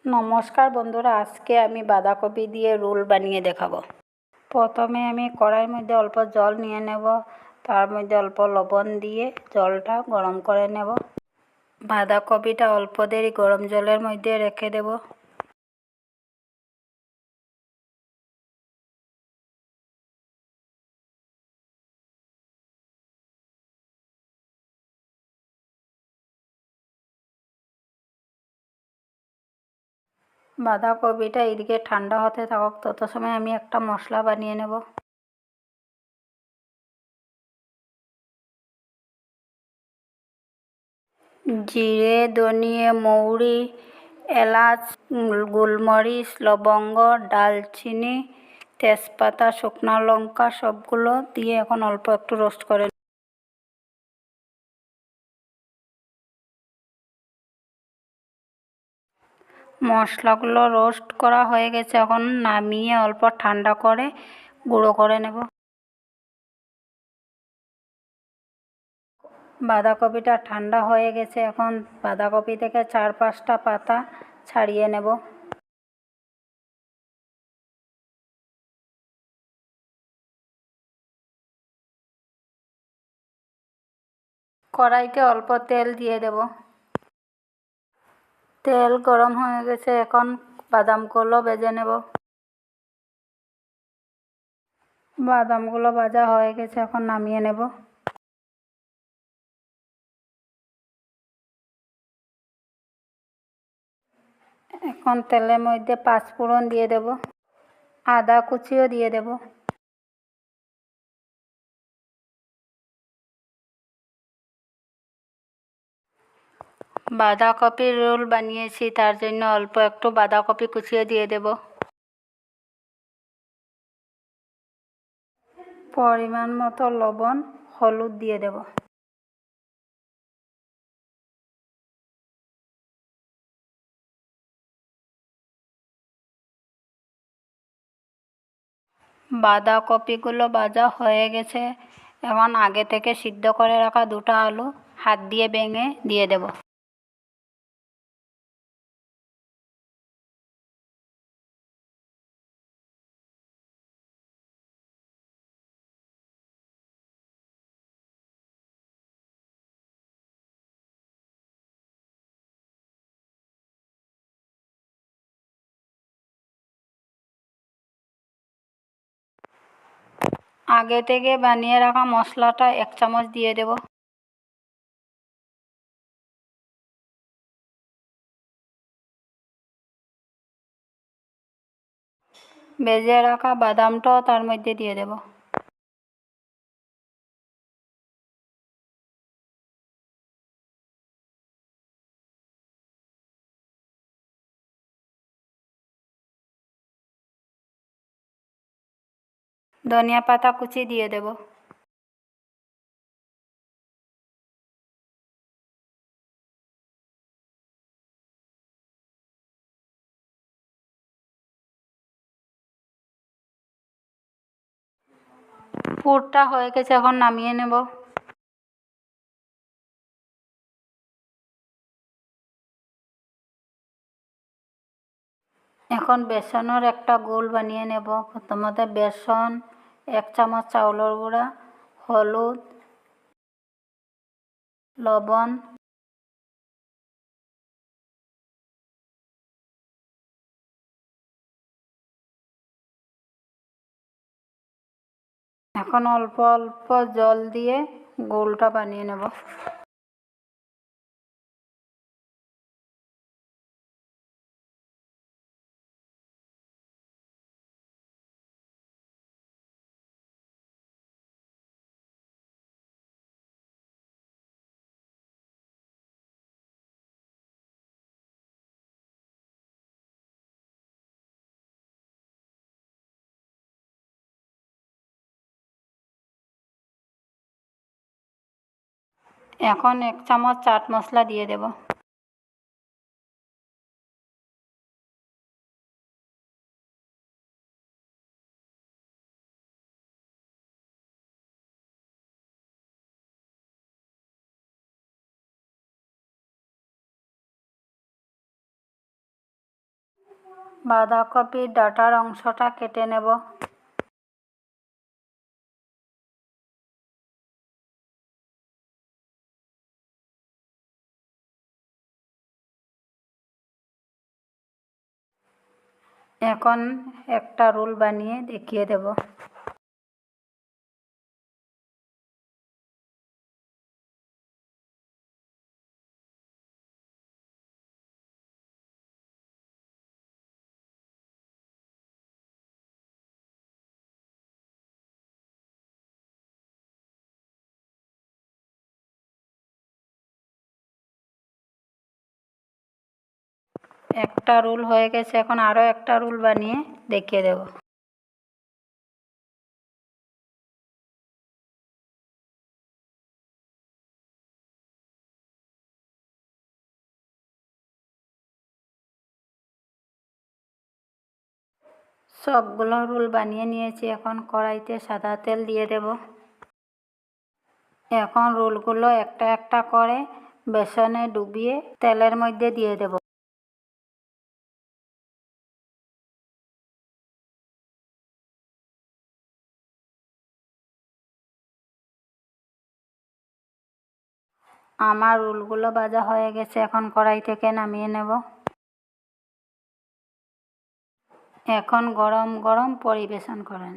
নমস্কার বন্ধুরা, আজকে আমি বাঁধাকপি দিয়ে রোল বানিয়ে দেখাবো। প্রথমে আমি কড়াইয়ের মধ্যে অল্প জল নিয়ে নেব, তার মধ্যে অল্প লবণ দিয়ে জলটা গরম করে নেব। বাঁধাকপিটা অল্প দেরি গরম জলের মধ্যে রেখে দেব। বাঁধাকপিটা এদিকে ঠান্ডা হতে থাকুক, তত সময় আমি একটা মশলা বানিয়ে নেব। জিরে, ধনিয়া, মৌরি, এলাচ, গোলমরিচ, লবঙ্গ, ডালচিনি, তেজপাতা, শুকনো লঙ্কা সবগুলো দিয়ে এখন অল্প একটু রোস্ট করে মশলাগুলো রোস্ট করা হয়ে গেছে। এখন নামিয়ে অল্প ঠান্ডা করে গুঁড়ো করে নেব। বাঁধাকপিটা ঠান্ডা হয়ে গেছে। এখন বাঁধাকপি থেকে 4-5টা পাতা ছাড়িয়ে নেব। কড়াইতে অল্প তেল দিয়ে দেব। তেল গরম হয়ে গেছে, এখন বাদামগুলো ভেজে নেব। বাদামগুলো ভাজা হয়ে গেছে, এখন নামিয়ে নেব। এখন তেলের মধ্যে 5 ফোড়ন দিয়ে দেব, আদা কুচিও দিয়ে দেব। বাঁধাকপির রোল বানিয়েছি, তার জন্য অল্প একটু বাঁধাকপি কুচিয়ে দিয়ে দেব। পরিমাণ মতো লবণ, হলুদ দিয়ে দেব। বাঁধাকপিগুলো ভাজা হয়ে গেছে। এখন আগে থেকে সিদ্ধ করে রাখা 2টা আলু হাত দিয়ে ভেঙে দিয়ে দেব। আগে থেকে বানিয়ে রাখা মশলাটা 1 চামচ দিয়ে দেব। ভেজে রাখা বাদামটাও তার মধ্যে দিয়ে দেব। ধনিয়া পাতা কুচি দিয়ে দেব। পুরটা হয়ে গেছে, এখন নামিয়ে নেব। এখন বেসনের একটা গোল বানিয়ে নেব। প্রথমত বেসন, 1 চামচ চাউলের গুঁড়া, হলুদ, লবণ, এখন অল্প অল্প জল দিয়ে গোলটা বানিয়ে নেব। এখন 1 চামচ চাট মশলা দিয়ে দেব। বাঁধাকপির ডাঁটার অংশটা কেটে নেব। এখন একটা রোল বানিয়ে দেখিয়ে দেব। একটা রোল হয়ে গেছে, এখন আরও একটা রোল বানিয়ে দেখিয়ে দেব। সবগুলো রোল বানিয়ে নিয়েছি, এখন কড়াইতে সাদা তেল দিয়ে দেব। এখন রোলগুলো একটা একটা করে বেসনে ডুবিয়ে তেলের মধ্যে দিয়ে দেব। আমার রোলগুলো ভাজা হয়ে গেছে, এখন কড়াই থেকে নামিয়ে নেব। এখন গরম গরম পরিবেশন করেন।